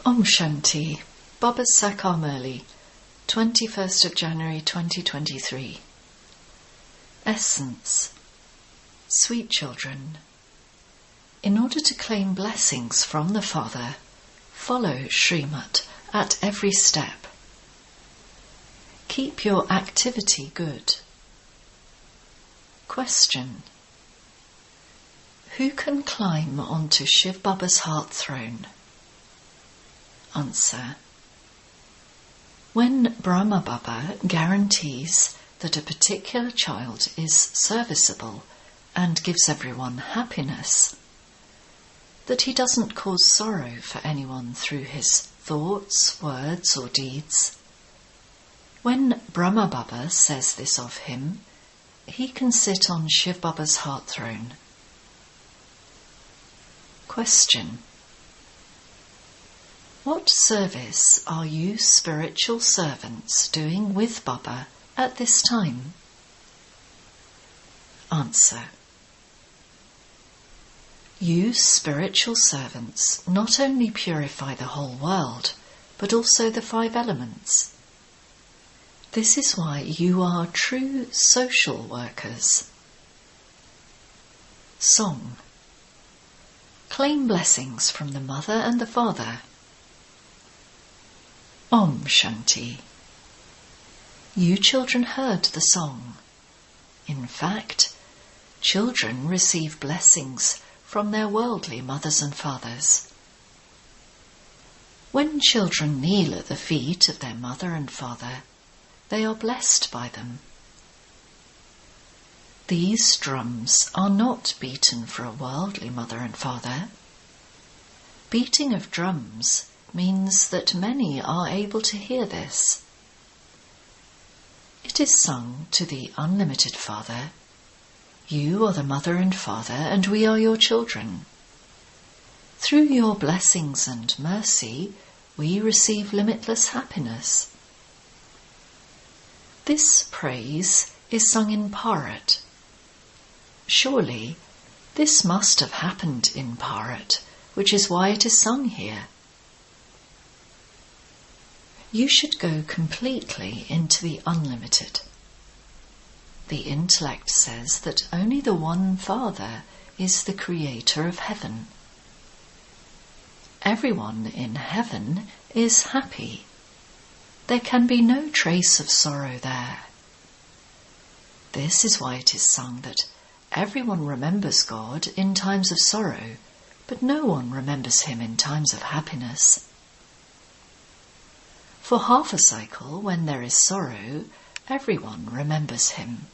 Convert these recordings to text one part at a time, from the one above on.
Om Shanti, Baba Sakar Murli, 21st of January 2023. Essence. Sweet children, in order to claim blessings from the Father, follow Srimat at every step. Keep your activity good. Question. Who can climb onto Shiv Baba's heart throne? Answer. When Brahma Baba guarantees that a particular child is serviceable and gives everyone happiness, that he doesn't cause sorrow for anyone through his thoughts, words or deeds, when Brahma Baba says this of him, he can sit on Shiv Baba's heart throne. Question. What service are you spiritual servants doing with Baba at this time? Answer. You spiritual servants not only purify the whole world, but also the 5 elements. This is why you are true social workers. Song. Claim blessings from the Mother and the Father. Om Shanti. You children heard the song. In fact, children receive blessings from their worldly mothers and fathers. When children kneel at the feet of their mother and father, they are blessed by them. These drums are not beaten for a worldly mother and father. Beating of drums means that many are able to hear this. It is sung to the unlimited Father. You are the mother and father, and we are your children. Through your blessings and mercy, we receive limitless happiness. This praise is sung in Bharat. Surely, this must have happened in Bharat, which is why it is sung here. You should go completely into the unlimited. The intellect says that only the one Father is the creator of heaven. Everyone in heaven is happy. There can be no trace of sorrow there. This is why it is sung that everyone remembers God in times of sorrow, but no one remembers him in times of happiness. For half a cycle, when there is sorrow, everyone remembers him.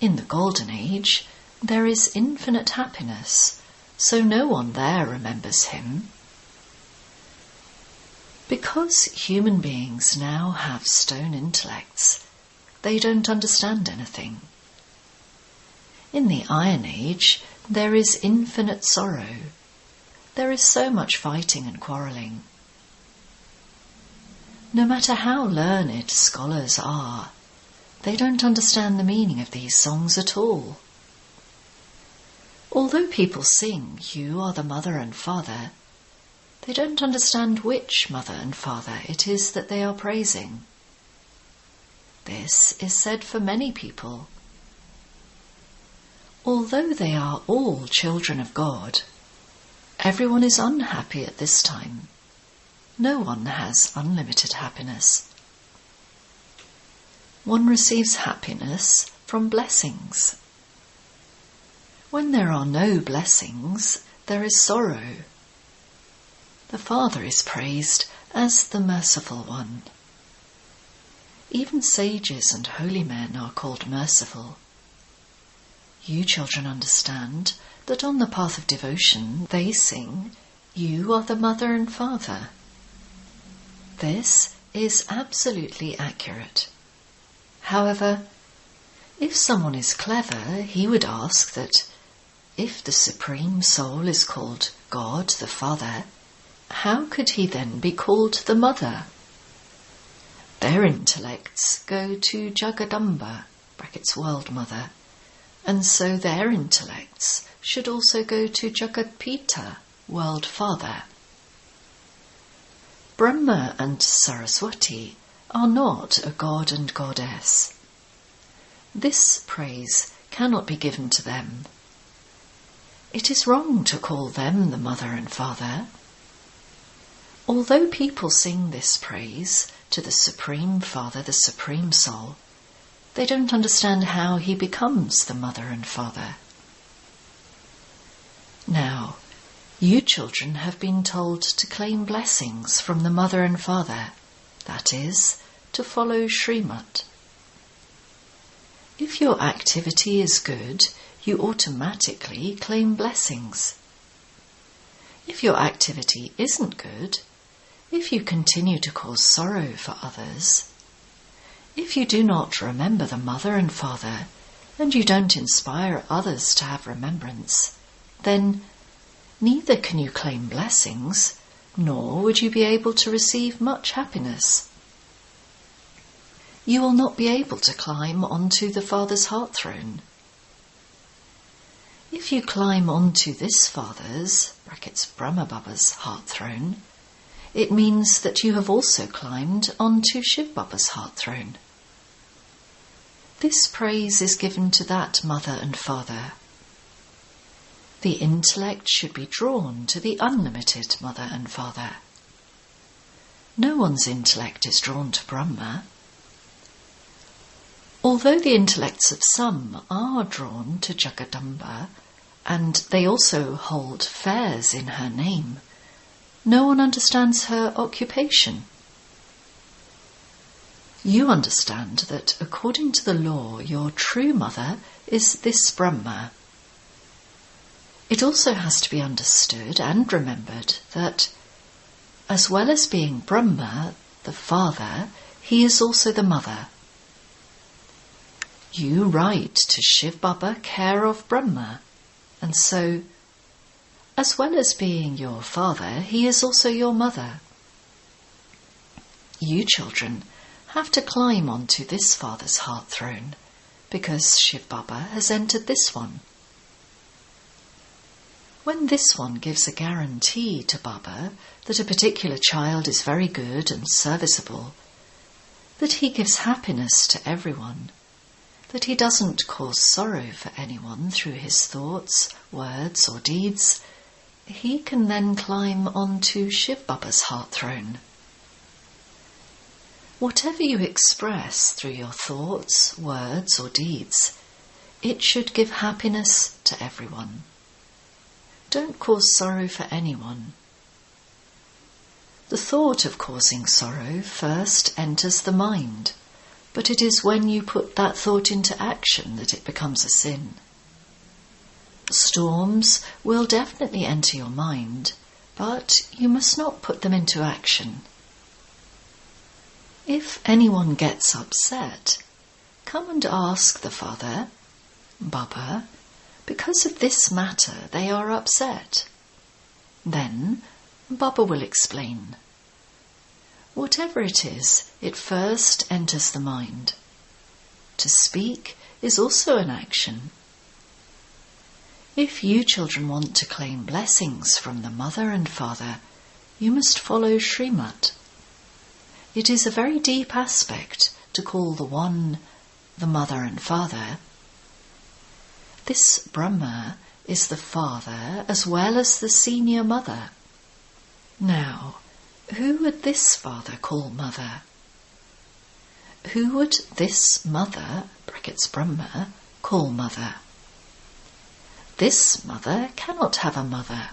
In the Golden Age, there is infinite happiness, so no one there remembers him. Because human beings now have stone intellects, they don't understand anything. In the Iron Age, there is infinite sorrow. There is so much fighting and quarrelling. No matter how learned scholars are, they don't understand the meaning of these songs at all. Although people sing, "You are the mother and father," they don't understand which mother and father it is that they are praising. This is said for many people. Although they are all children of God, everyone is unhappy at this time. No one has unlimited happiness. One receives happiness from blessings. When there are no blessings, there is sorrow. The Father is praised as the merciful one. Even sages and holy men are called merciful. You children understand that on the path of devotion they sing, "You are the mother and father." This is absolutely accurate. However, if someone is clever, he would ask that if the Supreme Soul is called God the Father, how could he then be called the Mother? Their intellects go to Jagadamba, brackets World Mother, and so their intellects should also go to Jagadpita, World Father. Brahma and Saraswati are not a god and goddess. This praise cannot be given to them. It is wrong to call them the mother and father. Although people sing this praise to the Supreme Father, the Supreme Soul, they don't understand how he becomes the mother and father. Now, you children have been told to claim blessings from the mother and father, that is, to follow Srimad. If your activity is good, you automatically claim blessings. If your activity isn't good, if you continue to cause sorrow for others, if you do not remember the mother and father, and you don't inspire others to have remembrance, then neither can you claim blessings, nor would you be able to receive much happiness. You will not be able to climb onto the Father's heart throne. If you climb onto this Father's, Brahma Baba's heart throne, it means that you have also climbed onto Shiv Baba's heart throne. This praise is given to that mother and father. The intellect should be drawn to the unlimited mother and father. No one's intellect is drawn to Brahma. Although the intellects of some are drawn to Jagadamba, and they also hold fairs in her name, no one understands her occupation. You understand that according to the law, your true mother is this Brahma. It also has to be understood and remembered that, as well as being Brahma, the father, he is also the mother. You write to Shiv Baba, care of Brahma, and so, as well as being your father, he is also your mother. You children have to climb onto this father's heart throne, because Shiv Baba has entered this one. When this one gives a guarantee to Baba that a particular child is very good and serviceable, that he gives happiness to everyone, that he doesn't cause sorrow for anyone through his thoughts, words or deeds, he can then climb onto Shiv Baba's heart throne. Whatever you express through your thoughts, words or deeds, it should give happiness to everyone. Don't cause sorrow for anyone. The thought of causing sorrow first enters the mind, but it is when you put that thought into action that it becomes a sin. Storms will definitely enter your mind, but you must not put them into action. If anyone gets upset, come and ask the Father, Baba, because of this matter they are upset. Then Baba will explain. Whatever it is, it first enters the mind. To speak is also an action. If you children want to claim blessings from the mother and father, you must follow Srimad. It is a very deep aspect to call the one the mother and father. This Brahma is the father as well as the senior mother. Now, who would this father call mother? Who would this mother, Brahma, call mother? This mother cannot have a mother.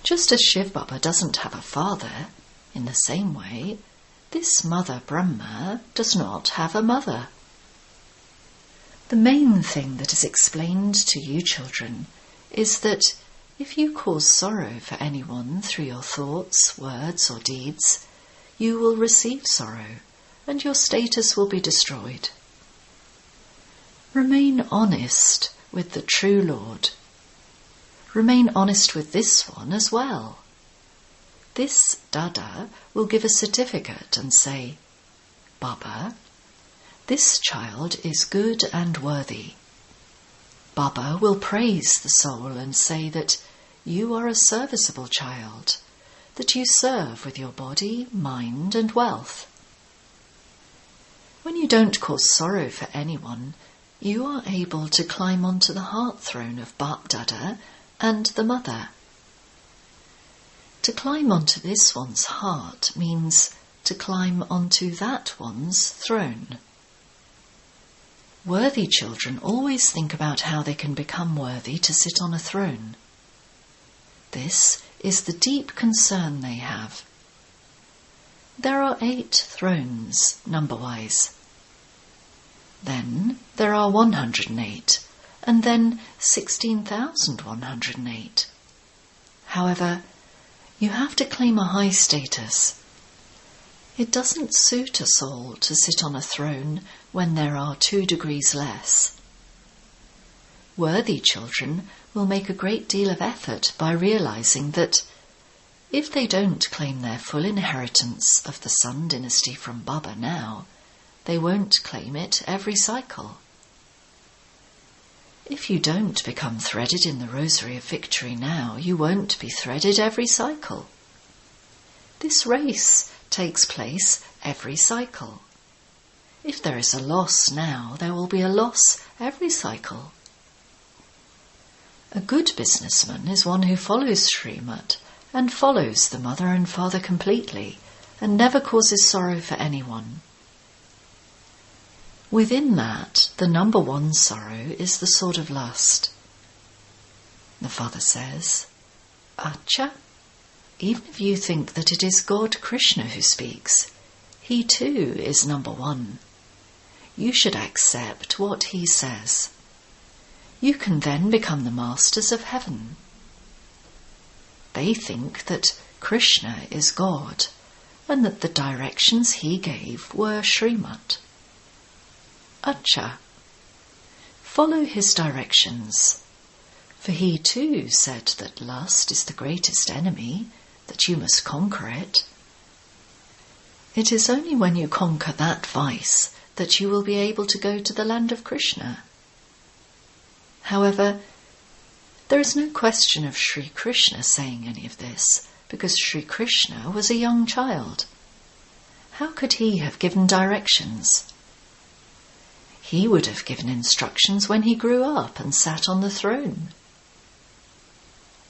Just as Shiv Baba doesn't have a father, in the same way, this mother Brahma does not have a mother. The main thing that is explained to you children is that if you cause sorrow for anyone through your thoughts, words or deeds, you will receive sorrow and your status will be destroyed. Remain honest with the true Lord. Remain honest with this one as well. This Dada will give a certificate and say, Baba, this child is good and worthy. Baba will praise the soul and say that you are a serviceable child, that you serve with your body, mind and wealth. When you don't cause sorrow for anyone, you are able to climb onto the heart throne of Bap Dada and the Mother. To climb onto this one's heart means to climb onto that one's throne. Worthy children always think about how they can become worthy to sit on a throne. This is the deep concern they have. There are 8 thrones, number-wise. Then there are 108, and then 16,108. However, you have to claim a high status. It doesn't suit us all to sit on a throne when there are 2 degrees less. Worthy children will make a great deal of effort by realizing that if they don't claim their full inheritance of the Sun dynasty from Baba now, they won't claim it every cycle. If you don't become threaded in the Rosary of Victory now, you won't be threaded every cycle. This race takes place every cycle. If there is a loss now, there will be a loss every cycle. A good businessman is one who follows Srimad and follows the Mother and Father completely and never causes sorrow for anyone. Within that, the number 1 sorrow is the sword of lust. The Father says, Acha, even if you think that it is God Krishna who speaks, he too is number 1. You should accept what he says. You can then become the masters of heaven. They think that Krishna is God and that the directions he gave were Srimad. Acha, follow his directions, for he too said that lust is the greatest enemy, that you must conquer it. It is only when you conquer that vice that you will be able to go to the land of Krishna. However, there is no question of Sri Krishna saying any of this, because Sri Krishna was a young child. How could he have given directions? He would have given instructions when he grew up and sat on the throne.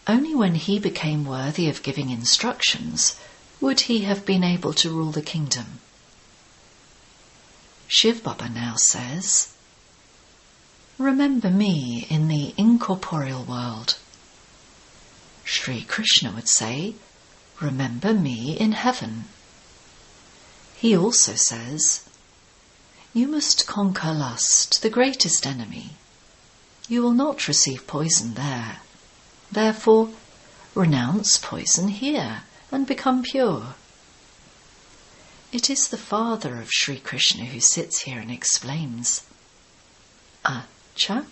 Only when he became worthy of giving instructions would he have been able to rule the kingdom. Shiv Baba now says, remember me in the incorporeal world. Sri Krishna would say, remember me in heaven. He also says, you must conquer lust, the greatest enemy. You will not receive poison there. Therefore, renounce poison here and become pure. It is the father of Sri Krishna who sits here and explains. Acha,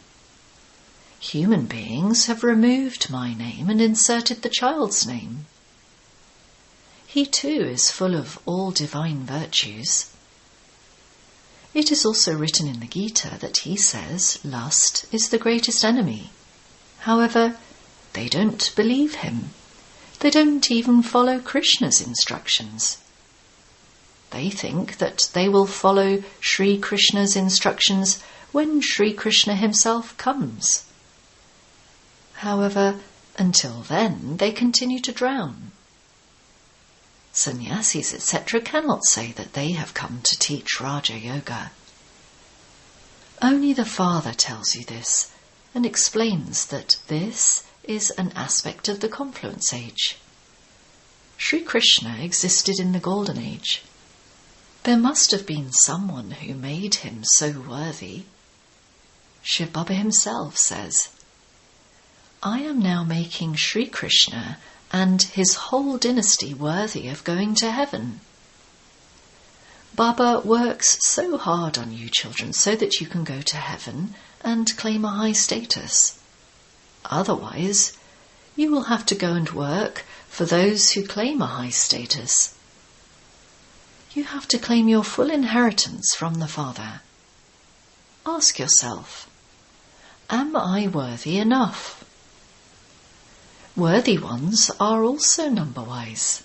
human beings have removed my name and inserted the child's name. He too is full of all divine virtues. It is also written in the Gita that he says lust is the greatest enemy. However, they don't believe him. They don't even follow Krishna's instructions. They think that they will follow Sri Krishna's instructions when Sri Krishna himself comes. However, until then they continue to drown. Sannyasis, etc. cannot say that they have come to teach Raja Yoga. Only the Father tells you this and explains that this is an aspect of the confluence age. Sri Krishna existed in the golden age. There must have been someone who made him so worthy. Shiv Baba himself says, I am now making Sri Krishna and his whole dynasty worthy of going to heaven. Baba works so hard on you children so that you can go to heaven and claim a high status. Otherwise, you will have to go and work for those who claim a high status. You have to claim your full inheritance from the Father. Ask yourself, am I worthy enough? Worthy ones are also number-wise.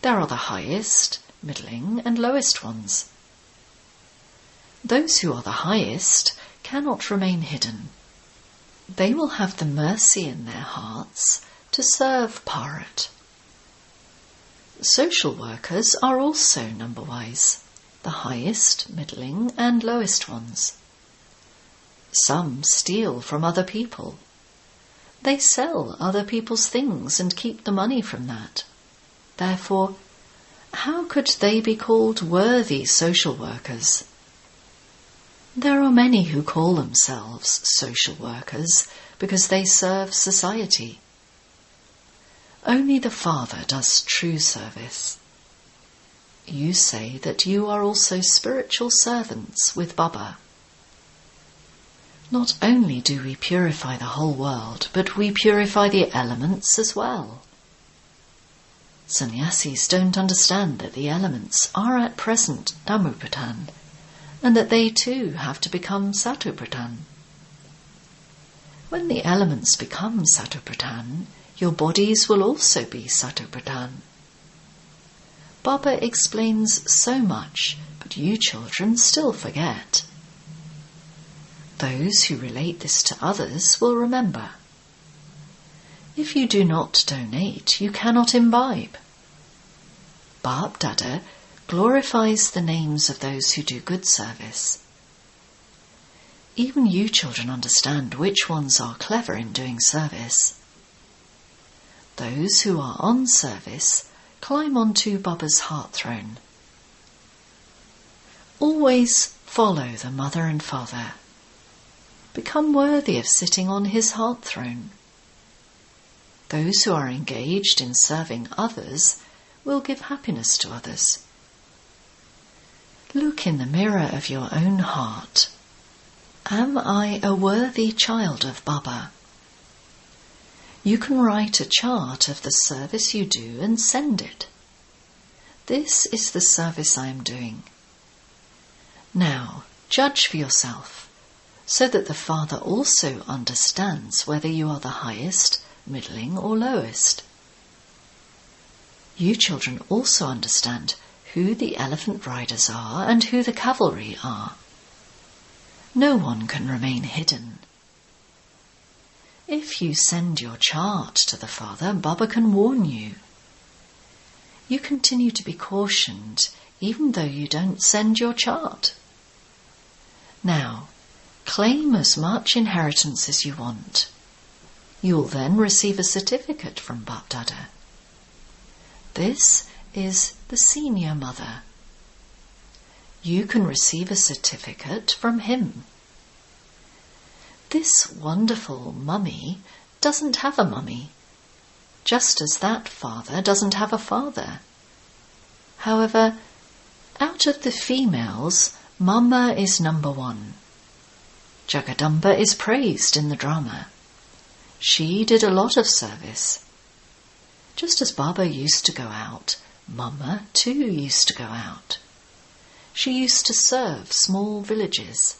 There are the highest, middling, and lowest ones. Those who are the highest cannot remain hidden. They will have the mercy in their hearts to serve Bharat. Social workers are also number-wise, the highest, middling, and lowest ones. Some steal from other people. They sell other people's things and keep the money from that. Therefore, how could they be called worthy social workers? There are many who call themselves social workers because they serve society. Only the Father does true service. You say that you are also spiritual servants with Baba. Not only do we purify the whole world, but we purify the elements as well. Sannyasis don't understand that the elements are at present Dhammapratan, and that they too have to become Sattvapratan. When the elements become Sattvapratan, your bodies will also be Sattvapratan. Baba explains so much, but you children still forget. Those who relate this to others will remember. If you do not donate, you cannot imbibe. Bap Dada glorifies the names of those who do good service. Even you children understand which ones are clever in doing service. Those who are on service climb onto Baba's heart throne. Always follow the mother and father. Become worthy of sitting on his heart throne. Those who are engaged in serving others will give happiness to others. Look in the mirror of your own heart. Am I a worthy child of Baba? You can write a chart of the service you do and send it. This is the service I am doing. Now, judge for yourself, so that the Father also understands whether you are the highest, middling, or lowest. You children also understand who the elephant riders are and who the cavalry are. No one can remain hidden. If you send your chart to the Father, Baba can warn you. You continue to be cautioned even though you don't send your chart. Now, claim as much inheritance as you want. You will then receive a certificate from Bap Dada. This is the senior mother. You can receive a certificate from him. This wonderful mummy doesn't have a mummy, just as that father doesn't have a father. However, out of the females, Mama is number one. Jagadamba is praised in the drama. She did a lot of service. Just as Baba used to go out, Mama too used to go out. She used to serve small villages.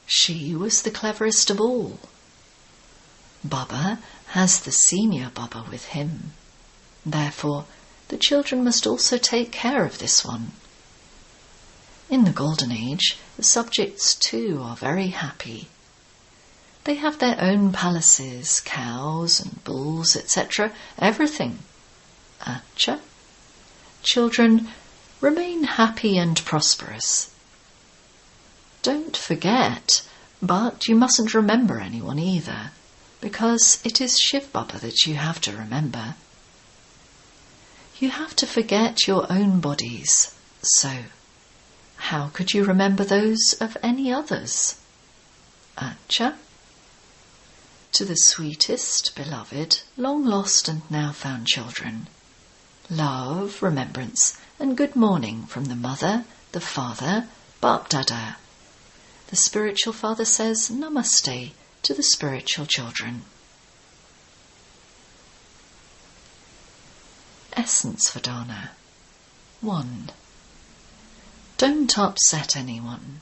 She was the cleverest of all. Baba has the senior Baba with him. Therefore, the children must also take care of this one. In the Golden Age, the subjects too are very happy. They have their own palaces, cows and bulls, etc., everything. Acha. Children, remain happy and prosperous. Don't forget, but you mustn't remember anyone either, because it is Shiv Baba that you have to remember. You have to forget your own bodies, so how could you remember those of any others? Acha. To the sweetest, beloved, long-lost and now-found children, love, remembrance, and good morning from the Mother, the Father, Bap Dada. The spiritual father says Namaste to the spiritual children. Essence for Dana. 1. Don't upset anyone.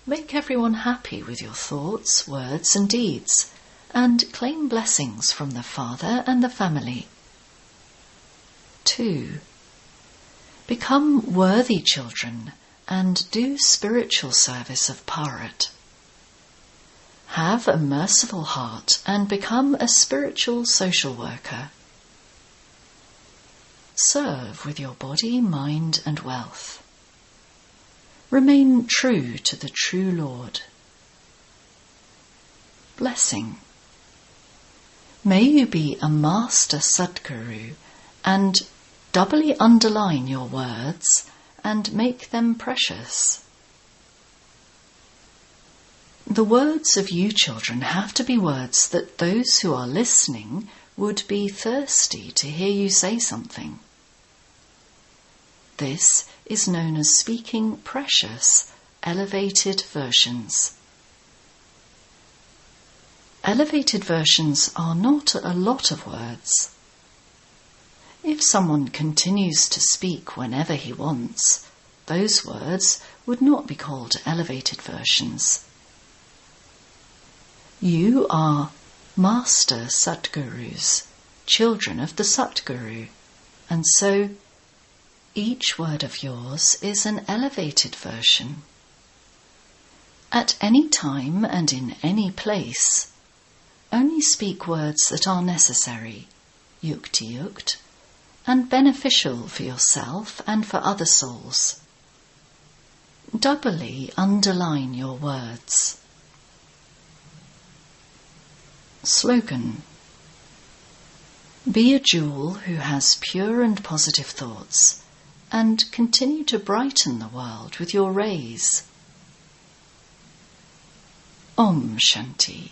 Make everyone happy with your thoughts, words and deeds, and claim blessings from the Father and the family. 2. Become worthy children and do spiritual service of Bharat. Have a merciful heart and become a spiritual social worker. Serve with your body, mind and wealth. Remain true to the true Lord. Blessing. May you be a master Sadguru and doubly underline your words and make them precious. The words of you children have to be words that those who are listening would be thirsty to hear you say something. This is known as speaking precious, elevated versions. Elevated versions are not a lot of words. If someone continues to speak whenever he wants, those words would not be called elevated versions. You are Master Satgurus, children of the Satguru, and so each word of yours is an elevated version. At any time and in any place, only speak words that are necessary, yukti-yukt, and beneficial for yourself and for other souls. Doubly underline your words. Slogan. Be a jewel who has pure and positive thoughts, and continue to brighten the world with your rays. Om Shanti.